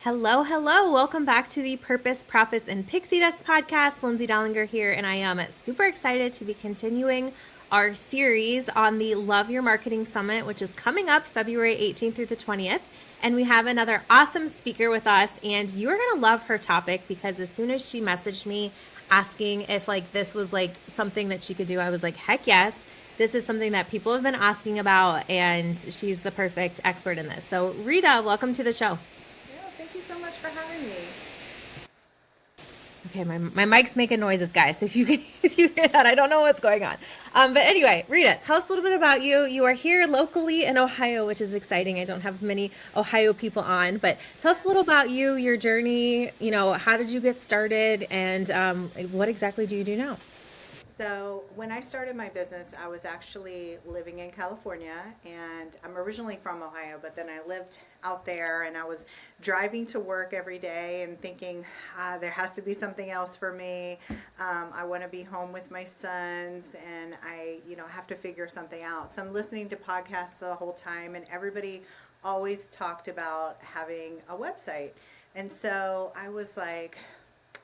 Hello, hello. Welcome back to the Purpose, Profits, and Pixie Dust podcast. Lindsay Dollinger here, and I am super excited to be continuing our series on the Love Your Marketing Summit, which is coming up February 18th through the 20th. And we have another awesome speaker with us, and you're going to love her topic because as soon as she messaged me asking if this was something that she could do, I was like, heck yes. This is something that people have been asking about, and she's the perfect expert in this. So, Rita, welcome to the show. Yeah, thank you so much for having me. Okay, my mic's making noises, guys. So if you hear that, I don't know what's going on. But anyway, Rita, tell us a little bit about you. You are here locally in Ohio, which is exciting. I don't have many Ohio people on, but tell us a little about you, your journey. How did you get started, and what exactly do you do now? So, when I started my business, I was actually living in California, and I'm originally from Ohio, but then I lived out there and I was driving to work every day and thinking, there has to be something else for me. I want to be home with my sons, and I, have to figure something out. So, I'm listening to podcasts the whole time, and everybody always talked about having a website. And so I was like,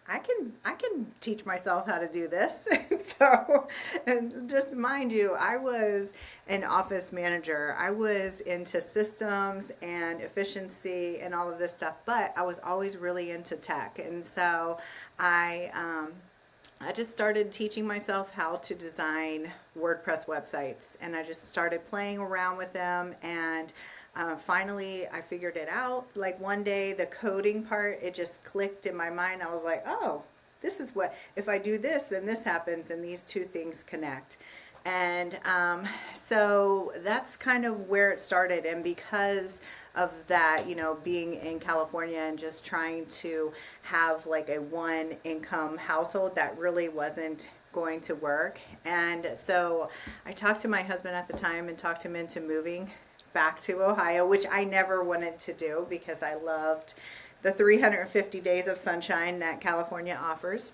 I can teach myself how to do this. So, and just mind you, I was an office manager. I was into systems and efficiency and all of this stuff, but I was always really into tech. And so I just started teaching myself how to design WordPress websites, and I just started playing around with them. And finally, I figured it out. Like one day, the coding part, it just clicked in my mind. I was like, oh, this is what, if I do this, then this happens, and these two things connect. And so that's kind of where it started. And because of that, being in California and just trying to have like a one income household, that really wasn't going to work. And so I talked to my husband at the time and talked him into moving back to Ohio, which I never wanted to do because I loved the 350 days of sunshine that California offers.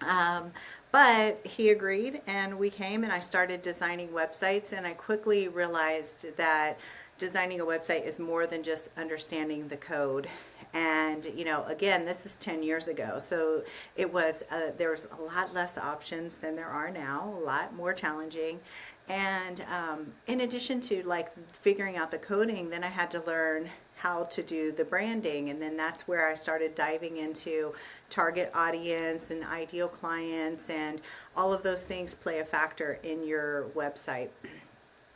Um, but he agreed, and we came, and I started designing websites, and I quickly realized that designing a website is more than just understanding the code. And again, this is 10 years ago, so it was there was a lot less options than there are now, a lot more challenging. And in addition to like figuring out the coding, then I had to learn how to do the branding, and then that's where I started diving into target audience and ideal clients, and all of those things play a factor in your website.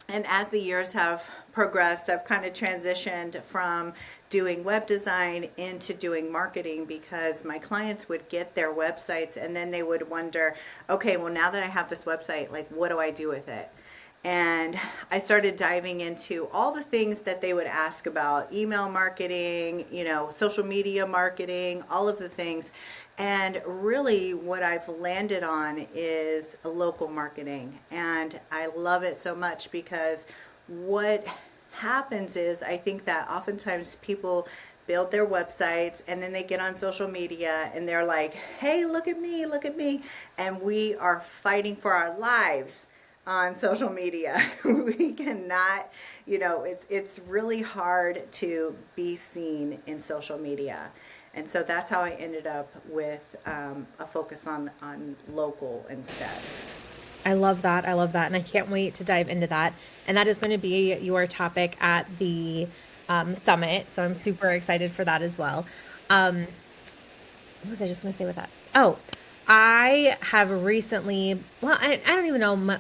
And as the years have progressed, I've kind of transitioned from doing web design into doing marketing, because my clients would get their websites and then they would wonder, okay, well, now that I have this website, like, what do I do with it? And I started diving into all the things that they would ask about: email marketing, social media marketing, all of the things. And really, what I've landed on is local marketing. And I love it so much because what happens is, I think that oftentimes people build their websites and then they get on social media and they're like, hey, look at me, look at me. And we are fighting for our lives on social media. We cannot, it's really hard to be seen in social media. And so that's how I ended up with a focus on local instead. I love that. I love that. And I can't wait to dive into that. And that is going to be your topic at the summit. So I'm super excited for that as well. What was I just going to say with that? Oh, I have recently, well, I don't even know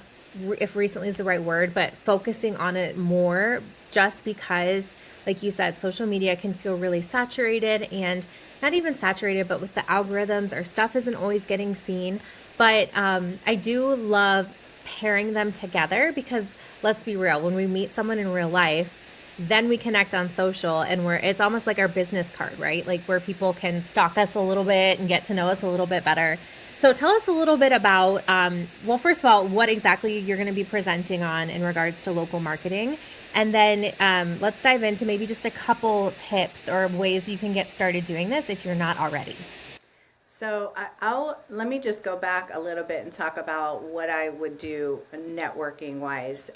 if recently is the right word, but focusing on it more just because, like you said, social media can feel really saturated, and not even saturated, but with the algorithms, our stuff isn't always getting seen. But I do love pairing them together because let's be real, when we meet someone in real life, then we connect on social, and it's almost like our business card, right? Like where people can stalk us a little bit and get to know us a little bit better. So tell us a little bit about, well, first of all, what exactly you're going to be presenting on in regards to local marketing. And then let's dive into maybe just a couple tips or ways you can get started doing this if you're not already. So I'll let me just go back a little bit and talk about what I would do networking wise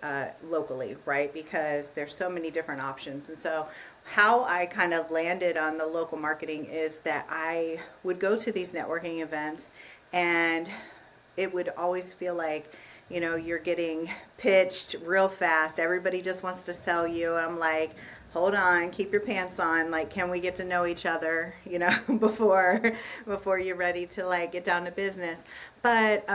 locally, right? Because there's so many different options. And so how I kind of landed on the local marketing is that I would go to these networking events, and it would always feel like, you're getting pitched real fast. Everybody just wants to sell you. I'm like, hold on, keep your pants on. Like, can we get to know each other, before you're ready to like get down to business. But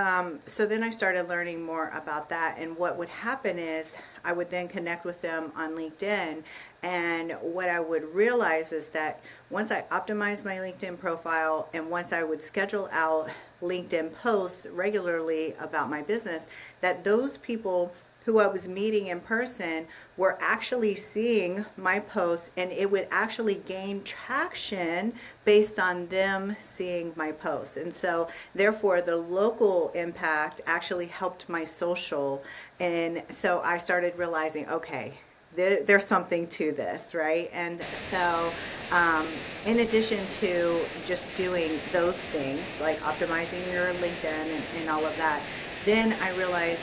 so then I started learning more about that. And what would happen is I would then connect with them on LinkedIn. And what I would realize is that once I optimized my LinkedIn profile, and once I would schedule out LinkedIn posts regularly about my business, that those people who I was meeting in person were actually seeing my posts, and it would actually gain traction based on them seeing my posts. And so therefore the local impact actually helped my social. And so I started realizing, okay, there's something to this, right? And so in addition to just doing those things like optimizing your LinkedIn and all of that, then I realized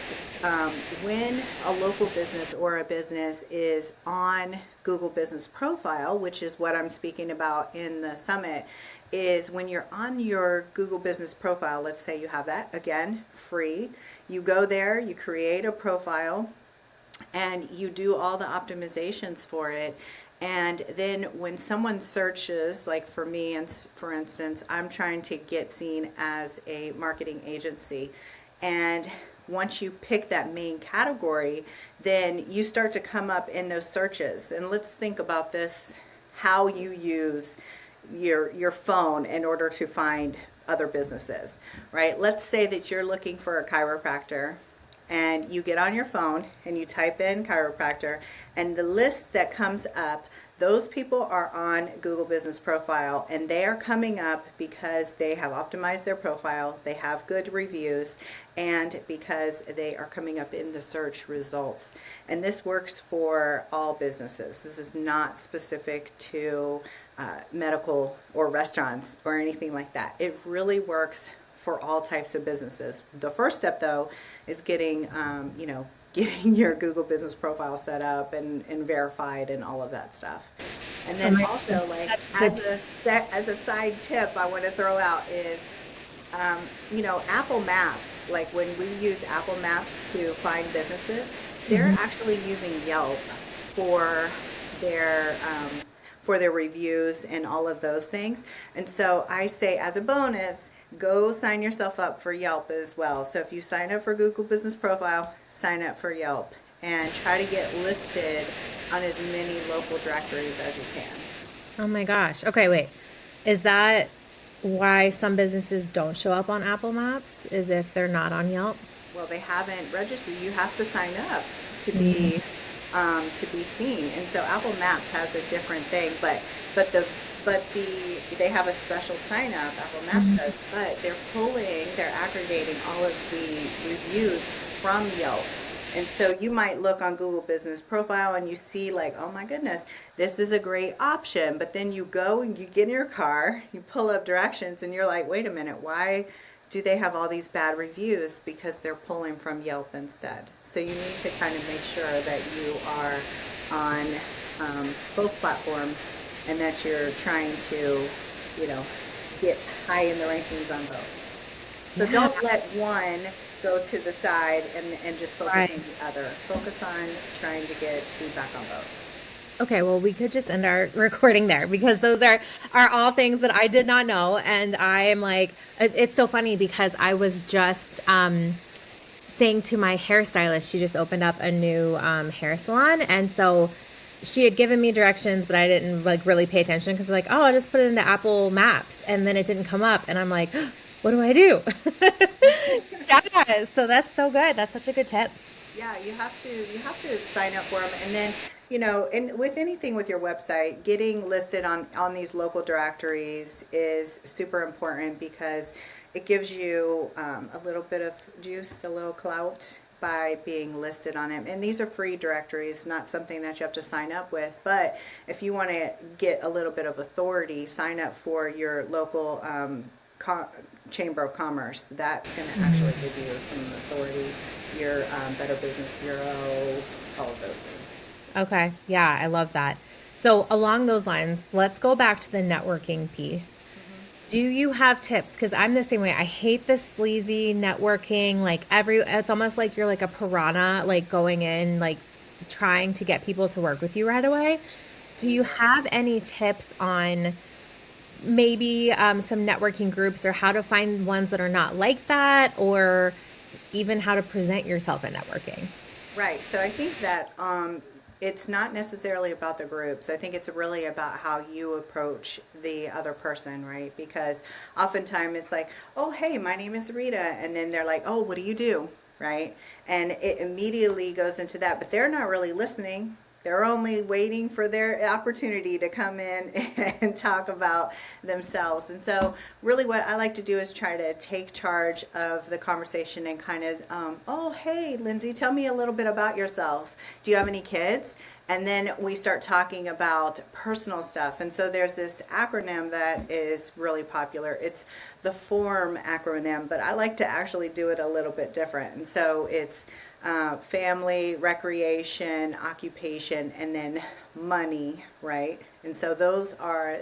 when a local business or a business is on Google Business Profile, which is what I'm speaking about in the summit, is when you're on your Google Business Profile, let's say you have that, again, free, you go there, you create a profile, and you do all the optimizations for it. And then when someone searches, like for me, and for instance, I'm trying to get seen as a marketing agency. And once you pick that main category, then you start to come up in those searches. And let's think about this, how you use your phone in order to find other businesses, right? Let's say that you're looking for a chiropractor, and you get on your phone and you type in chiropractor, and the list that comes up, those people are on Google Business Profile, and they are coming up because they have optimized their profile, they have good reviews, and because they are coming up in the search results. And this works for all businesses. This is not specific to medical or restaurants or anything like that. It really works for all types of businesses. The first step, though, is getting getting your Google Business Profile set up and verified and all of that stuff. And then also, like, as a side tip, I want to throw out is, Apple Maps. Like when we use Apple Maps to find businesses, they're actually using Yelp for their reviews and all of those things. And so I say, as a bonus, go sign yourself up for Yelp as well. So if you sign up for Google Business Profile, sign up for Yelp, and try to get listed on as many local directories as you can. Oh my gosh. Okay, wait. Is that why some businesses don't show up on Apple Maps? Is if they're not on Yelp? Well, they haven't registered. You have to sign up to be seen. And so Apple Maps has a different thing, but they have a special sign up, Apple Maps does, but they're aggregating all of the reviews from Yelp. And so you might look on Google Business Profile and you see like, oh my goodness, this is a great option. But then you go and you get in your car, you pull up directions, and you're like, wait a minute, why do they have all these bad reviews? Because they're pulling from Yelp instead. So you need to kind of make sure that you are on both platforms, and that you're trying to, get high in the rankings on both. So don't let one go to the side and just focus on the other. Focus on trying to get feedback on both. Okay, well, we could just end our recording there because those are all things that I did not know. And I am like, it's so funny because I was just saying to my hairstylist, she just opened up a new hair salon. And so she had given me directions, but I didn't like really pay attention because like, oh, I just put it into Apple Maps and then it didn't come up. And I'm like, what do I do? Yeah, so that's so good. That's such a good tip. Yeah, you have to sign up for them, and then and with anything with your website, getting listed on these local directories is super important because it gives you a little bit of juice, a little clout by being listed on it. And these are free directories, not something that you have to sign up with. But if you want to get a little bit of authority, sign up for your local Chamber of Commerce. That's going to actually give you some authority, your Better Business Bureau, all of those things. Okay. Yeah, I love that. So, along those lines, let's go back to the networking piece. Hmm. Do you have tips? Because I'm the same way. I hate this sleazy networking. It's almost like you're like a piranha, like going in, like trying to get people to work with you right away. Do you Yeah. have any tips on maybe some networking groups or how to find ones that are not like that, or even how to present yourself in networking? Right. So I think that it's not necessarily about the groups. I think it's really about how you approach the other person, right? Because oftentimes it's like, oh, hey, my name is Rita. And then they're like, oh, what do you do? Right. And it immediately goes into that, but they're not really listening. They're only waiting for their opportunity to come in and talk about themselves. And so, really, what I like to do is try to take charge of the conversation and kind of, oh, hey, Lindsay, tell me a little bit about yourself. Do you have any kids? And then we start talking about personal stuff. And so there's this acronym that is really popular. It's the FORM acronym, but I like to actually do it a little bit different. And so it's family, recreation, occupation, and then money, right? And so those are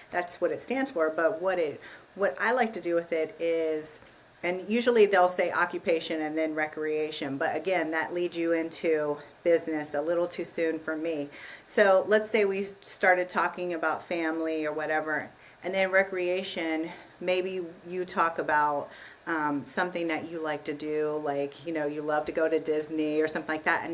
that's what it stands for. But what I like to do with it is, and usually they'll say occupation and then recreation, but again, that leads you into business a little too soon for me. So let's say we started talking about family or whatever, and then recreation, maybe you talk about something that you like to do, like you love to go to Disney or something like that,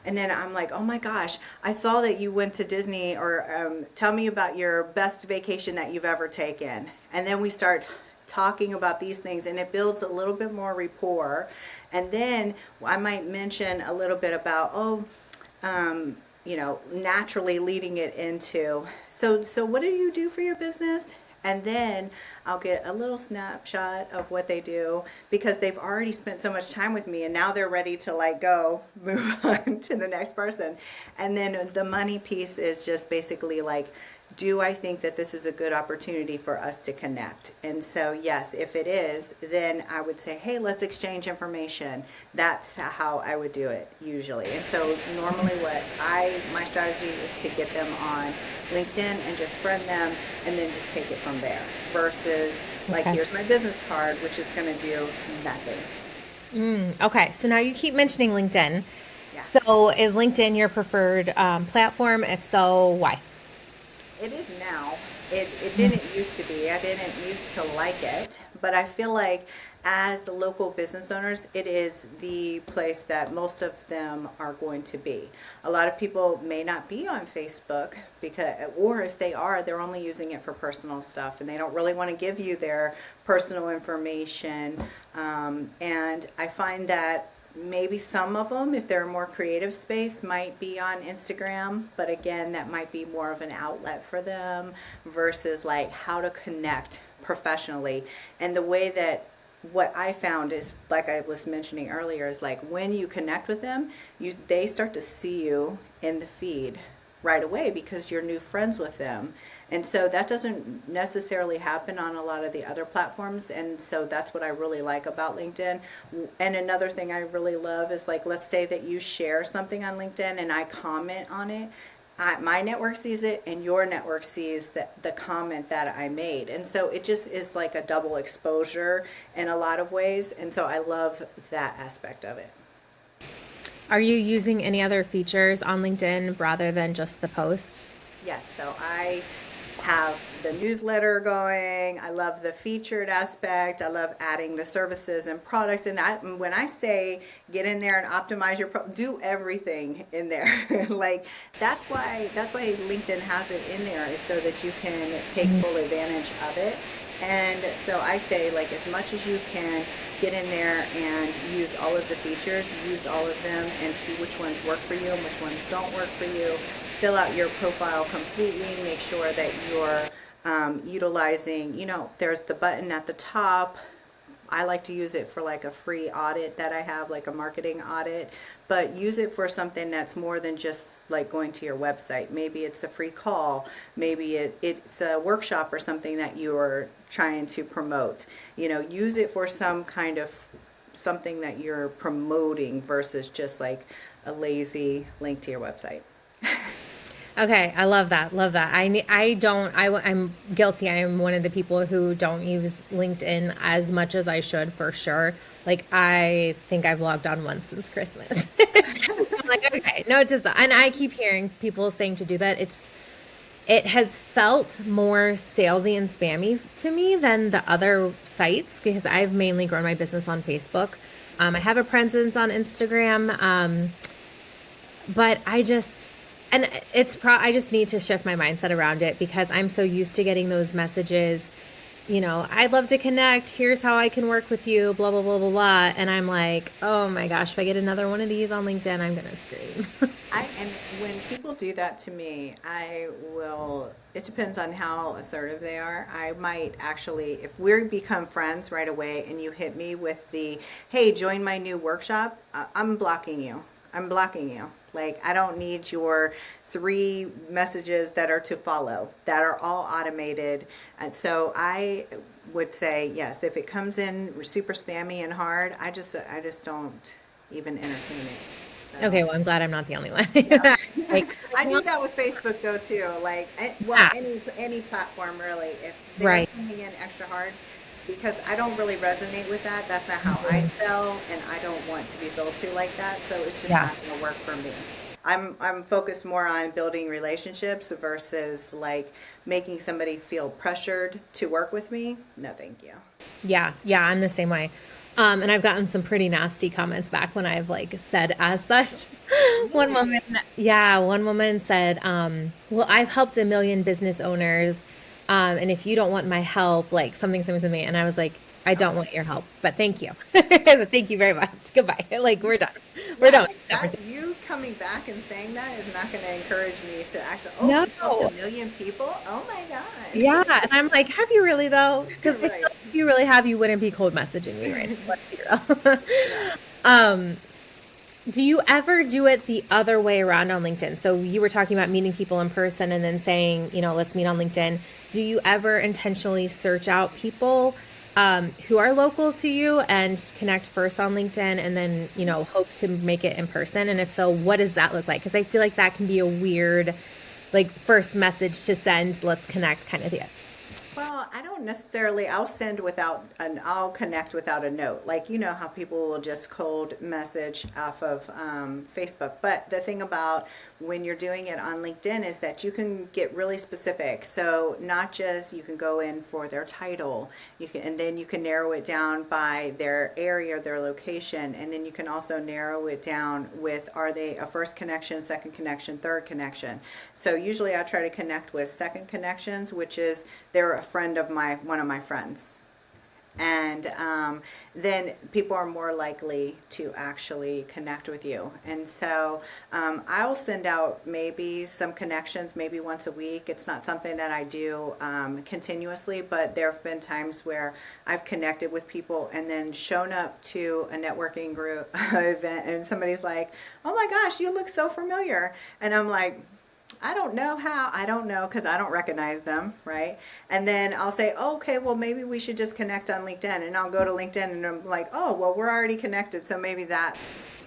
and then I'm like, oh my gosh, I saw that you went to Disney, or tell me about your best vacation that you've ever taken, and then we start talking about these things, and it builds a little bit more rapport. And then I might mention a little bit about, naturally leading it into, so what do you do for your business? And then I'll get a little snapshot of what they do, because they've already spent so much time with me, and now they're ready to like go move on to the next person. And then the money piece is just basically like, do I think that this is a good opportunity for us to connect? And so, yes, if it is, then I would say, hey, let's exchange information. That's how I would do it usually. And so, normally, my strategy is to get them on LinkedIn and just friend them, and then just take it from there. Versus, like, Okay. here's my business card, which is going to do nothing. Okay. So now you keep mentioning LinkedIn. Yeah. So is LinkedIn your preferred platform? If so, why? It is now. It didn't used to be. I didn't used to like it, but I feel like as local business owners, it is the place that most of them are going to be. A lot of people may not be on Facebook, because, or if they are, they're only using it for personal stuff, and they don't really want to give you their personal information. And I find that maybe some of them, if they're a more creative space, might be on Instagram, but again, that might be more of an outlet for them versus like how to connect professionally. And the way that, what I found is, like I was mentioning earlier, is like when you connect with them, they start to see you in the feed right away because you're new friends with them. And so that doesn't necessarily happen on a lot of the other platforms. And so that's what I really like about LinkedIn. And another thing I really love is, like, let's say that you share something on LinkedIn and I comment on it. My network sees it and your network sees the comment that I made. And so it just is like a double exposure in a lot of ways. And so I love that aspect of it. Are you using any other features on LinkedIn rather than just the post? Yes, so I have the newsletter going. I love the featured aspect. I love adding the services and products. And when I say get in there and optimize do everything in there. Like that's why LinkedIn has it in there, is so that you can take full advantage of it. And so I say, like, as much as you can, get in there and use all of the features, use all of them, and see which ones work for you and which ones don't work for you. Fill out your profile completely, make sure that you're utilizing, there's the button at the top. I like to use it for like a free audit that I have, like a marketing audit, but use it for something that's more than just like going to your website. Maybe it's a free call, maybe it's a workshop or something that you're trying to promote. Use it for some kind of something that you're promoting versus just like a lazy link to your website. Okay, I love that. Love that. I don't. I'm guilty. I am one of the people who don't use LinkedIn as much as I should, for sure. Like I think I've logged on once since Christmas. I'm like, okay, no, it does not. And I keep hearing people saying to do that. It has felt more salesy and spammy to me than the other sites because I've mainly grown my business on Facebook. I have a presence on Instagram. But I just, and I just need to shift my mindset around it because I'm so used to getting those messages, I'd love to connect. Here's how I can work with you, blah, blah, blah, blah, blah. And I'm like, oh my gosh, if I get another one of these on LinkedIn, I'm going to scream. And when people do that to me, I will, it depends on how assertive they are. I might actually, if we become friends right away and you hit me with the, hey, join my new workshop, I'm blocking you. I'm blocking you. Like, I don't need your 3 messages that are to follow, that are all automated. And so I would say, yes, if it comes in super spammy and hard, I just don't even entertain it. So. Okay, well, I'm glad I'm not the only one. Yeah. Like, I do that with Facebook though too. Like, well, yeah, any platform really. If they're right. coming in extra hard, because I don't really resonate with that. That's not how I sell, and I don't want to be sold to like that. So it's just Yeah. not going to work for me. I'm focused more on building relationships versus like making somebody feel pressured to work with me. No, thank you. Yeah, yeah, I'm the same way. And I've gotten some pretty nasty comments back when I've like said as such. One woman, Really? yeah, one woman said, well, I've helped a million business owners, and if you don't want my help, like something, something, something, and I was like, I don't want your help, but thank you. Thank you very much. Goodbye. Like we're done. We're Yeah, done with like the that, conversation. you coming back and saying that is not going to encourage me to actually, oh, No. you helped a million people? Oh my Yeah, God. and I'm like, have you really though? Because I feel Right. like if you really have, you wouldn't be cold messaging me right now. Let's be real. Yeah. um, Do you ever do it the other way around on LinkedIn? So you were talking about meeting people in person and then saying, let's meet on LinkedIn. Do you ever intentionally search out people who are local to you and connect first on LinkedIn and then, hope to make it in person? And if so, what does that look like? Because I feel like that can be a weird, like, first message to send, let's connect kind of deal. Well, I don't necessarily, I'll connect without a note. Like, you know how people will just cold message off of Facebook. But the thing about when you're doing it on LinkedIn is that you can get really specific. So not just you can go in for their title, and then you can narrow it down by their area, their location, and then you can also narrow it down with, are they a first connection, second connection, third connection. So usually I try to connect with second connections, which is they're a friend of one of my friends. And then people are more likely to actually connect with you. And so I'll send out maybe some connections, maybe once a week. It's not something that I do continuously, but there have been times where I've connected with people and then shown up to a networking group event, and somebody's like, "Oh my gosh, you look so familiar," and I'm like, I don't know how. I don't know because I don't recognize them, right? And then I'll say, oh, okay, well, maybe we should just connect on LinkedIn. And I'll go to LinkedIn and I'm like, oh, well, we're already connected, so maybe that's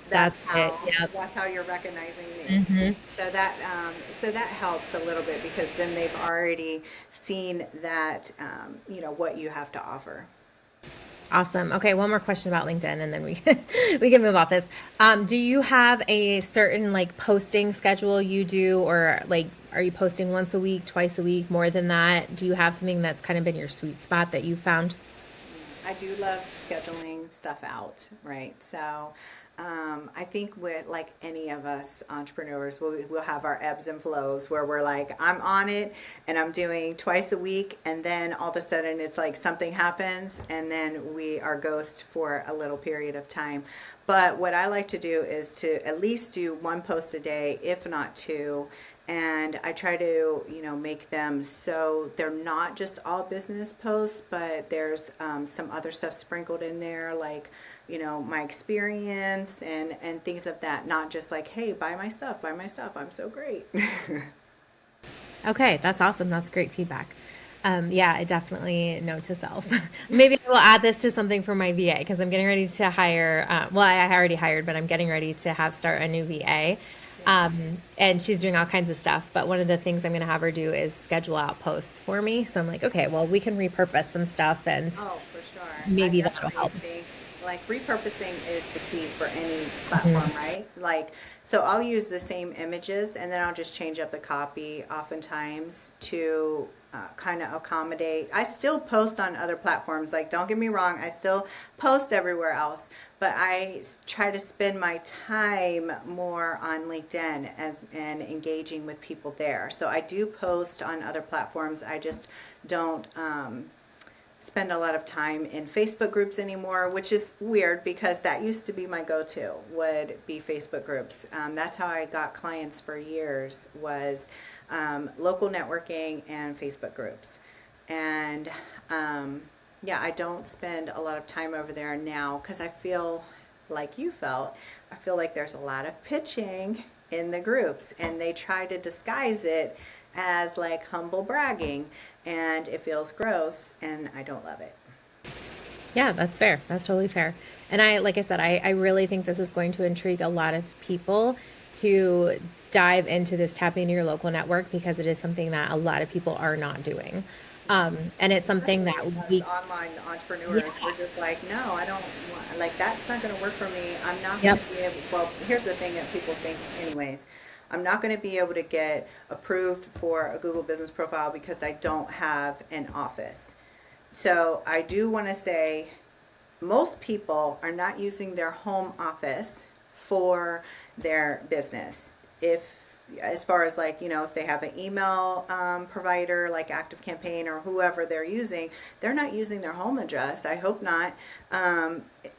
That's it. how Yep. that's how you're recognizing me. Hmm. So that helps a little bit because then they've already seen that what you have to offer. Awesome. Okay, one more question about LinkedIn, and then we we can move off this. Do you have a certain like posting schedule you do, or like are you posting once a week, twice a week, more than that? Do you have something that's kind of been your sweet spot that you found? I do love scheduling stuff out, right? So I think with like any of us entrepreneurs, we'll have our ebbs and flows where we're like, I'm on it and I'm doing twice a week, and then all of a sudden it's like something happens, and then we are ghost for a little period of time. But what I like to do is to at least do one post a day, if not two, and I try to, make them so they're not just all business posts, but there's some other stuff sprinkled in there, like, my experience and things of that. Not just like, hey, buy my stuff. I'm so great. Okay, that's awesome. That's great feedback. Yeah, I definitely note to self. Maybe I will add this to something for my VA because I'm getting ready to hire. Well, I already hired, but I'm getting ready to have start a new VA. Yeah. And she's doing all kinds of stuff. But one of the things I'm going to have her do is schedule out posts for me. So I'm like, okay, well, we can repurpose some stuff and Oh, for sure. I maybe that'll definitely help. think like repurposing is the key for any platform, Mhm. right? Like, so I'll use the same images and then I'll just change up the copy oftentimes to kind of accommodate. I still post on other platforms. Like, don't get me wrong, I still post everywhere else, but try to spend my time more on LinkedIn and engaging with people there. So I do post on other platforms. I just don't. Spend a lot of time in Facebook groups anymore, which is weird because that used to be my go-to, would be Facebook groups. That's how I got clients for years, was local networking and Facebook groups. And yeah, I don't spend a lot of time over there now because I feel like you felt, I feel like there's a lot of pitching in the groups and they try to disguise it as like humble bragging and it feels gross and I don't love it. Yeah, that's fair. That's totally fair. And like I said, I really think this is going to intrigue a lot of people to dive into this tapping into your local network because it is something that a lot of people are not doing. And it's something Especially that us we, online yeah, entrepreneurs, we're just like, no, I don't want, like, that's not going to work for me. I'm not going yep, to be able, well, here's the thing that people think, anyways. I'm not going to be able to get approved for a Google business profile because I don't have an office. So I do want to say most people are not using their home office for their business. If, as far as like, you know, if they have an email provider like ActiveCampaign or whoever they're using, they're not using their home address. I hope not.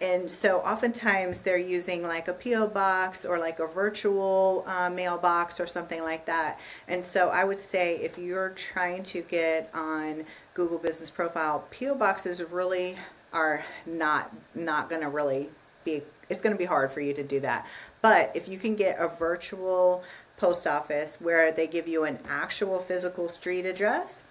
And so oftentimes they're using like a PO box or like a virtual mailbox or something like that. And so I would say if you're trying to get on Google Business Profile, PO boxes really are not going to really be, it's going to be hard for you to do that. But if you can get a virtual post office where they give you an actual physical street address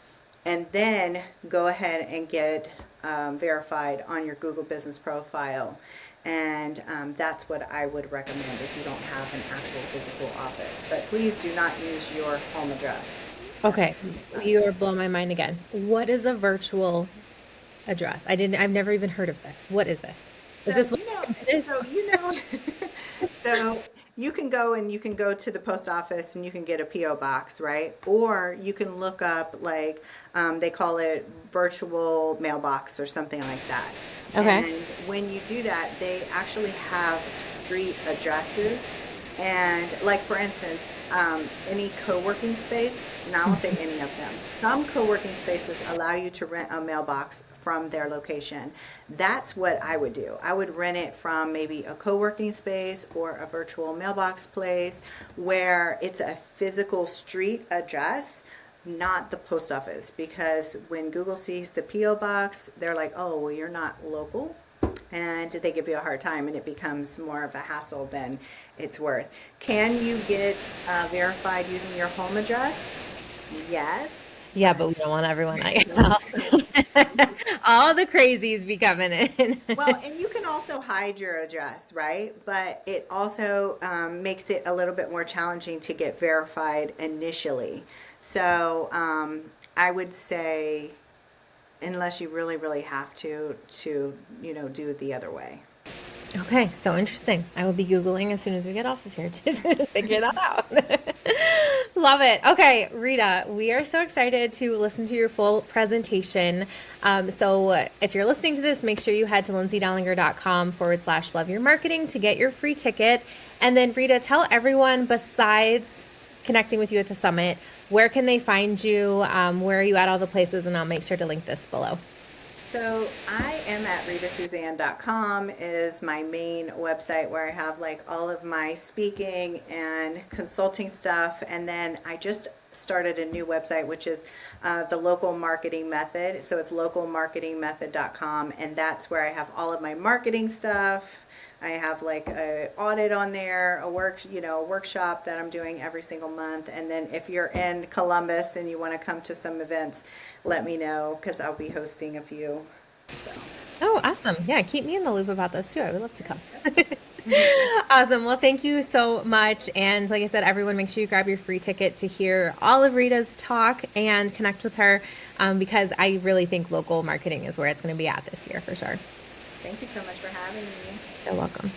and then go ahead and get verified on your Google business profile. And that's what I would recommend if you don't have an actual physical office. But please do not use your home address. That's okay, not a you good are idea. blowing my mind again. What is a virtual address? I've never even heard of this. What is this? Is So this what you know, it is? so you know, so you can go and you can go to the post office and you can get a PO box, right? Or you can look up like they call it virtual mailbox or something like that. Okay. And when you do that, they actually have street addresses. And like for instance, any co-working space, and I won't say Mhm. any of them, some co-working spaces allow you to rent a mailbox from their location. That's what I would do. I would rent it from maybe a co-working space or a virtual mailbox place where it's a physical street address, not the post office, because when Google sees the PO box, they're like, oh, well, you're not local, and they give you a hard time and it becomes more of a hassle than it's worth. Can you get verified using your home address? Yes, Yeah, but but we don't want everyone at your house. All the crazies be coming in. well, and you can also hide your address, right? But it also makes it a little bit more challenging to get verified initially. So I would say, unless you really, really have to do it the other way. Okay, so interesting. I will be Googling as soon as we get off of here to figure that out. Love it. Okay, Rita, we are so excited to listen to your full presentation. So if you're listening to this, make sure you head to lindsaydellinger.com/love your marketing to get your free ticket. And then, Rita, tell everyone besides connecting with you at the summit, where can they find you? Where are you at all the places? And I'll make sure to link this below. So I am at ritasuzanne.com is my main website where I have like all of my speaking and consulting stuff. And then I just started a new website, which is the local marketing method. So it's localmarketingmethod.com. And that's where I have all of my marketing stuff. I have like a audit on there, a workshop that I'm doing every single month. And then if you're in Columbus and you want to come to some events, let me know because I'll be hosting a few. So, Oh, awesome. Yeah, keep me in the loop about those too. I would love to come. Awesome. Well, thank you so much. And like I said, everyone, make sure you grab your free ticket to hear all of Rita's talk and connect with her because I really think local marketing is where it's going to be at this year for sure. Thank you so much for having me. So welcome.